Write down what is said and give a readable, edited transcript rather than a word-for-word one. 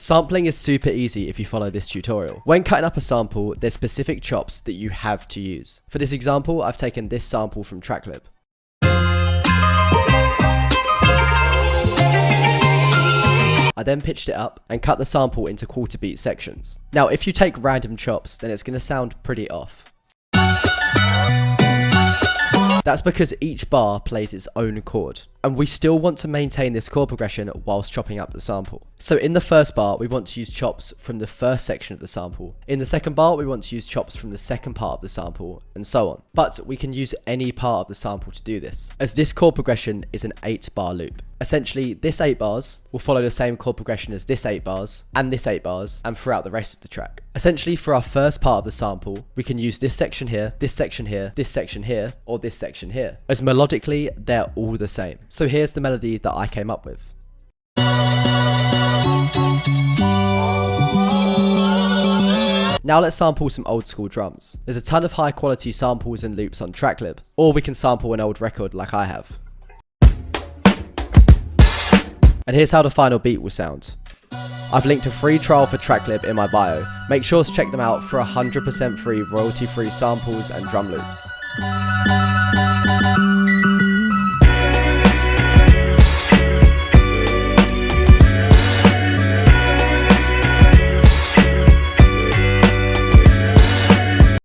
Sampling is super easy if you follow this tutorial. When cutting up a sample, there's specific chops that you have to use. For this example, I've taken this sample from Tracklib. I then pitched it up and cut the sample into quarter beat sections. Now, if you take random chops, then it's going to sound pretty off. That's because each bar plays its own chord, and we still want to maintain this chord progression whilst chopping up the sample. So in the first bar, we want to use chops from the first section of the sample. In the second bar, we want to use chops from the second part of the sample, and so on. But we can use any part of the sample to do this, as this chord progression is an 8-bar loop. Essentially, this 8 bars will follow the same chord progression as this 8 bars, and this 8 bars, and throughout the rest of the track. Essentially, for our first part of the sample, we can use this section here, this section here, this section here, or this section here, as melodically, they're all the same. So here's the melody that I came up with. Now let's sample some old school drums. There's a ton of high quality samples and loops on Tracklib, or we can sample an old record like I have. And here's how the final beat will sound. I've linked a free trial for Tracklib in my bio. Make sure to check them out for 100% free royalty free samples and drum loops.